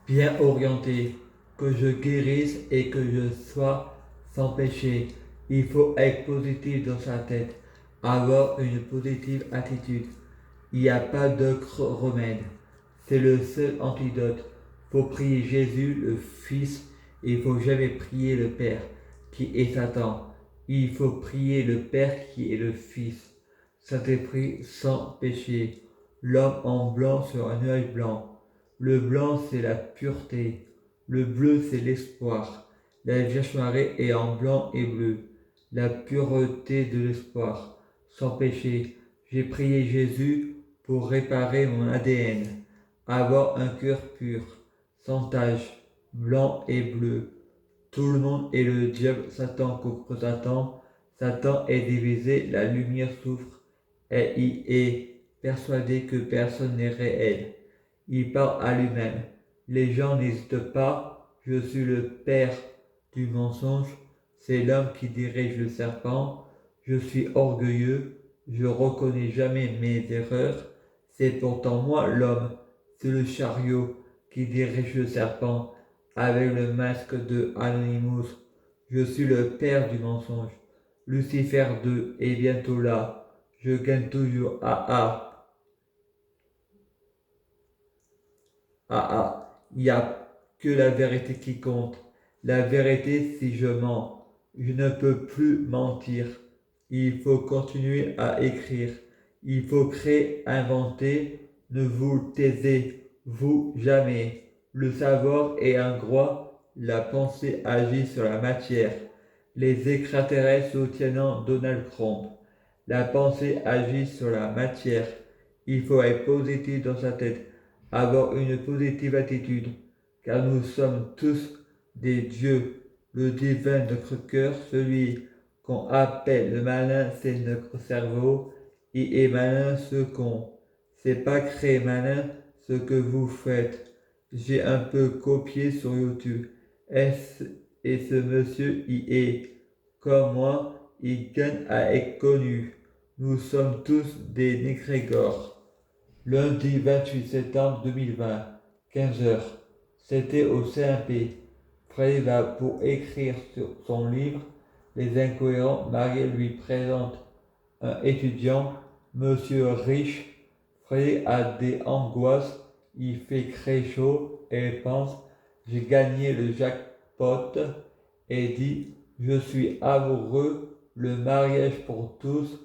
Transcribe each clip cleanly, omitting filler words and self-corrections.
bien orienté, que je guérisse et que je sois sans péché. Il faut être positif dans sa tête, avoir une positive attitude. Il n'y a pas d'autre remède. C'est le seul antidote. Il faut prier Jésus, le Fils, et il ne faut jamais prier le Père, qui est Satan. Il faut prier le Père, qui est le Fils. Saint-Esprit sans péché. L'homme en blanc sur un nuage blanc. Le blanc, c'est la pureté. Le bleu, c'est l'espoir. La Vierge Marie est en blanc et bleu. La pureté de l'espoir. Sans péché. J'ai prié Jésus pour réparer mon ADN. Avoir un cœur pur. Sans tache. Blanc et bleu. Tout le monde est le diable. Satan contre Satan. Satan est divisé. La lumière souffre. Et il est persuadé que personne n'est réel. Il parle à lui-même. Les gens n'hésitent pas. Je suis le père du mensonge. C'est l'homme qui dirige le serpent. Je suis orgueilleux. Je reconnais jamais mes erreurs. C'est pourtant moi l'homme. C'est le chariot qui dirige le serpent avec le masque de Anonymous. Je suis le père du mensonge. Lucifer 2 est bientôt là. Je gagne toujours. Ah ah. Ah ah, il n'y a que la vérité qui compte. La vérité, si je mens, je ne peux plus mentir. Il faut continuer à écrire. Il faut créer, inventer. Ne vous taisez, vous jamais. Le savoir est un droit. La pensée agit sur la matière. Les extraterrestres soutiennant Donald Trump. La pensée agit sur la matière. Il faut être positif dans sa tête, avoir une positive attitude, car nous sommes tous des dieux. Le divin, notre cœur, celui qu'on appelle le malin, c'est notre cerveau. Il est malin ce qu'on. C'est pas créer malin ce que vous faites. J'ai un peu copié sur YouTube. Et ce monsieur y est. Comme moi, il gagne à être connu. Nous sommes tous des négrégores. Lundi 28 septembre 2020, 15 heures. C'était au CMP. Freddy va pour écrire sur son livre Les Incohérents. Marie lui présente un étudiant, monsieur riche. Freddy a des angoisses. Il fait très chaud et pense j'ai gagné le jackpot et dit je suis amoureux. Le mariage pour tous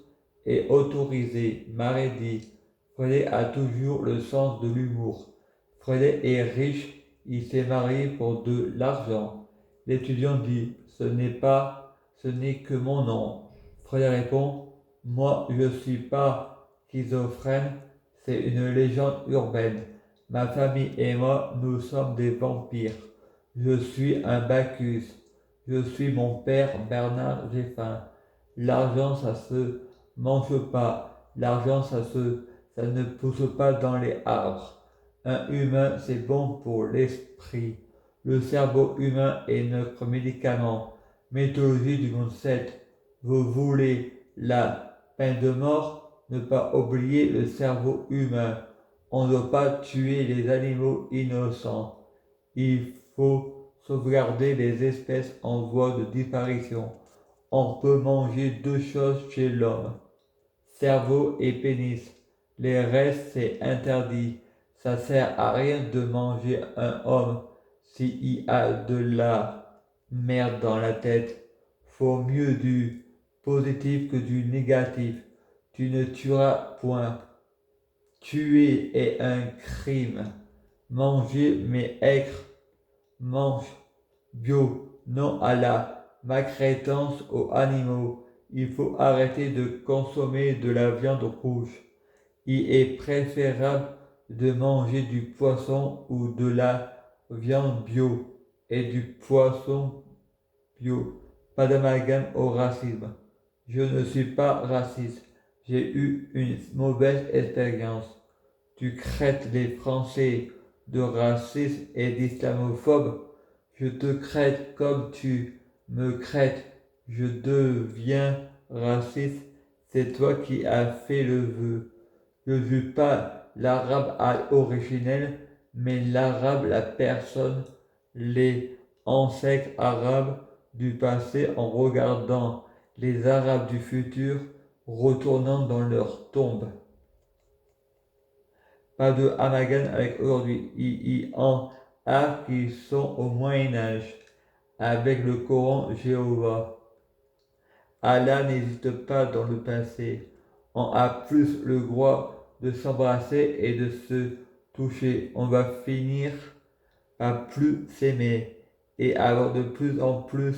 est autorisé. Marie dit Freddy a toujours le sens de l'humour. Freddy est riche, il s'est marié pour de l'argent. L'étudiant dit ce n'est que mon nom. Freddy répond moi je ne suis pas schizophrène, c'est une légende urbaine. Ma famille et moi, nous sommes des vampires. Je suis un Bacchus. Je suis mon père Bernard Géffin. L'argent, ça se mange pas. L'argent, ça ne pousse pas dans les arbres. Un humain, c'est bon pour l'esprit. Le cerveau humain est notre médicament. Mythologie du monde 7. Vous voulez la peine de mort? Ne pas oublier le cerveau humain. On ne doit pas tuer les animaux innocents. Il faut sauvegarder les espèces en voie de disparition. On peut manger deux choses chez l'homme, cerveau et pénis. Les restes, c'est interdit. Ça sert à rien de manger un homme s'il y a de la merde dans la tête. Faut mieux du positif que du négatif. Tu ne tueras point. Tuer est un crime. Manger mais être mange bio, non à la maltraitance aux animaux. Il faut arrêter de consommer de la viande rouge. Il est préférable de manger du poisson ou de la viande bio et du poisson bio. Pas d'amalgame au racisme. Je ne suis pas raciste. J'ai eu une mauvaise expérience. Tu traites les Français de racistes et d'islamophobes. Je te traite comme tu me traites. Je deviens raciste. C'est toi qui as fait le vœu. Je ne suis pas l'arabe originel, mais l'arabe, la personne, les ancêtres arabes du passé en regardant les arabes du futur retournant dans leur tombe. Pas de amalgame avec aujourd'hui. Il en a qui sont au Moyen-Âge avec le Coran Jéhovah. Allah n'hésite pas dans le passé. On a plus le droit de s'embrasser et de se toucher. On va finir à plus s'aimer et avoir de plus en plus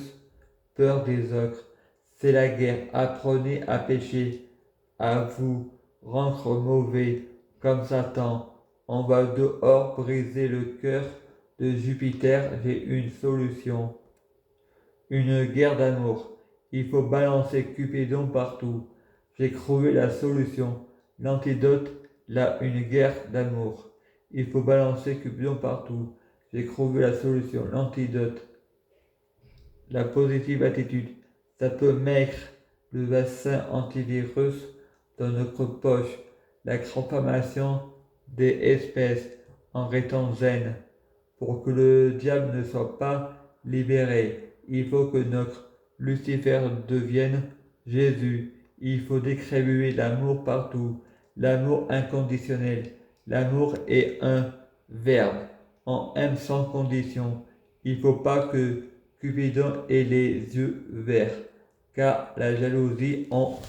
peur des autres. C'est la guerre. Apprenez à pécher, à vous rendre mauvais comme Satan. On va dehors briser le cœur de Jupiter. J'ai une solution. Une guerre d'amour. Il faut balancer Cupidon partout. J'ai trouvé la solution. L'antidote, là, une guerre d'amour. Il faut balancer Cupidon partout. J'ai trouvé la solution. L'antidote, la positive attitude. Ça peut mettre le vaccin antivirus dans notre poche. La transformation des espèces en restant zen. Pour que le diable ne soit pas libéré, il faut que notre Lucifer devienne Jésus. Il faut distribuer l'amour partout, l'amour inconditionnel. L'amour est un verbe. On aime sans condition. Il ne faut pas que Cupidon ait les yeux verts, car la jalousie en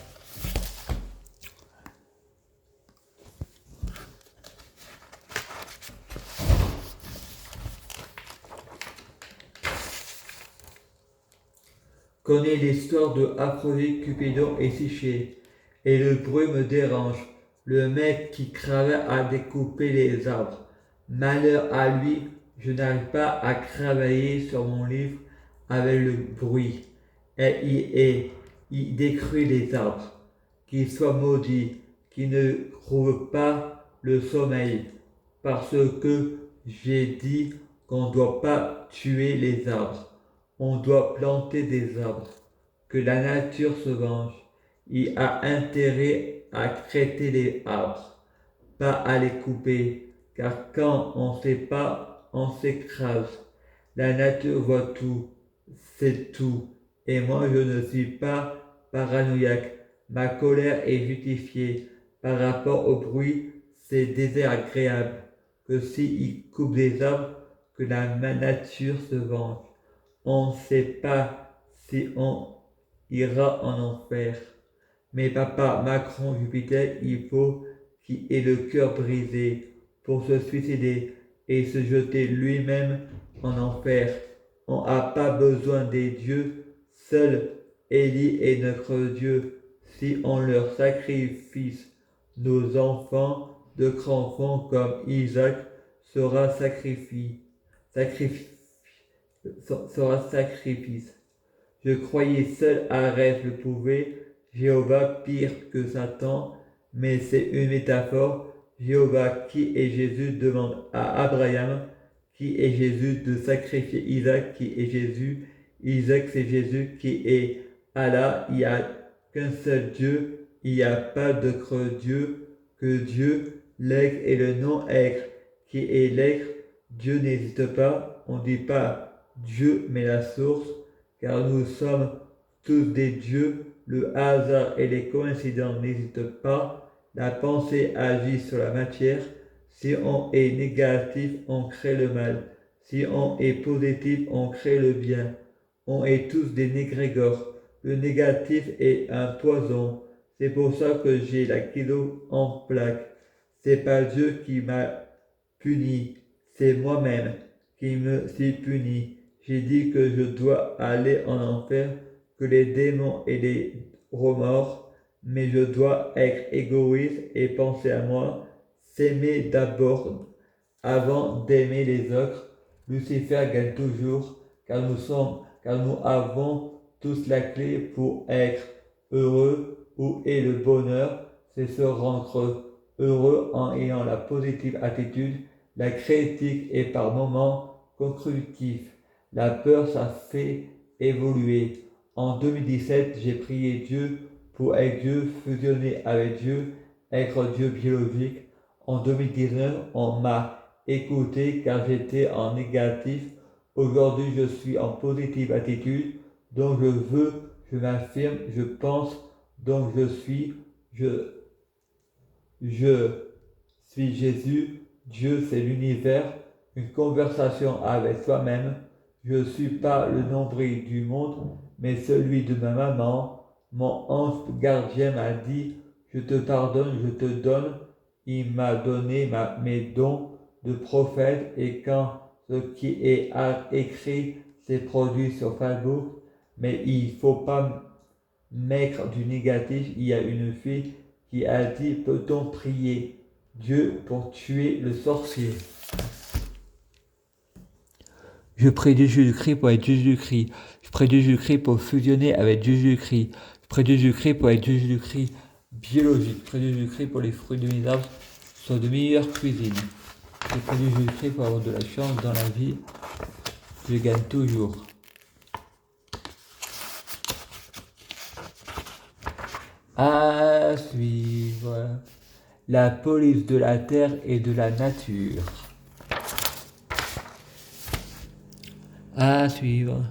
connaît l'histoire de Aphrodite, Cupidon et Psyché. Et le bruit me dérange. Le mec qui travaille à découper les arbres. Malheur à lui, je n'arrive pas à travailler sur mon livre avec le bruit. Il détruit les arbres. Qu'il soit maudit, qu'il ne trouve pas le sommeil. Parce que j'ai dit qu'on ne doit pas tuer les arbres. On doit planter des arbres. Que la nature se venge. Il a intérêt à traiter les arbres, pas à les couper, car quand on ne sait pas, on s'écrase. La nature voit tout, c'est tout, et moi je ne suis pas paranoïaque. Ma colère est justifiée par rapport au bruit, c'est désagréable que s'il coupe des arbres, que la nature se venge. On ne sait pas si on ira en enfer. Mais papa, Macron, Jupiter, il faut qu'il ait le cœur brisé pour se suicider et se jeter lui-même en enfer. On n'a pas besoin des dieux, seul Élie est notre Dieu. Si on leur sacrifie nos enfants, de grands enfants comme Isaac sera sacrifice. Je croyais seul Arès le pouvait, Jéhovah pire que Satan, mais c'est une métaphore. Jéhovah qui est Jésus demande à Abraham qui est Jésus de sacrifier Isaac qui est Jésus. Isaac c'est Jésus qui est Allah. Il n'y a qu'un seul Dieu, il n'y a pas d'autre Dieu que Dieu. L'aigle et le non-aigle qui est l'aigle. Dieu n'hésite pas, on ne dit pas Dieu mais la source, car nous sommes tous des dieux, le hasard et les coïncidences n'hésitent pas, la pensée agit sur la matière, si on est négatif, on crée le mal, si on est positif, on crée le bien, on est tous des négrégores, le négatif est un poison, c'est pour ça que j'ai la kilo en plaque, c'est pas Dieu qui m'a puni, c'est moi-même qui me suis puni. J'ai dit que je dois aller en enfer, que les démons et les remords, mais je dois être égoïste et penser à moi, s'aimer d'abord avant d'aimer les autres. Lucifer gagne toujours, car nous avons tous la clé pour être heureux. Où est le bonheur? C'est se rendre heureux en ayant la positive attitude. La critique est par moments constructive. La peur, ça fait évoluer. En 2017, j'ai prié Dieu pour être Dieu, fusionner avec Dieu, être Dieu biologique. En 2019, on m'a écouter car j'étais en négatif. Aujourd'hui, je suis en positive attitude. Donc je veux, je m'affirme, je pense, donc je suis, je suis Jésus, Dieu c'est l'univers, une conversation avec soi-même. Je ne suis pas le nombril du monde, mais celui de ma maman. Mon ange gardien m'a dit, je te pardonne, je te donne. Il m'a donné mes dons de prophète et quand ce qui est écrit s'est produit sur Facebook, mais il ne faut pas mettre du négatif. Il y a une fille qui a dit, peut-on prier Dieu pour tuer le sorcier? Je prie de Jésus-Christ pour être Jésus-Christ. Je prie de Jésus-Christ pour fusionner avec Jésus-Christ. Je prie de Jésus-Christ pour être Jésus-Christ biologique. Je prie de Jésus-Christ pour les fruits de mes arbres soient de meilleure cuisine. Je prie de Jésus-Christ pour avoir de la chance dans la vie. Je gagne toujours. À suivre. La police de la terre et de la nature. À suivre.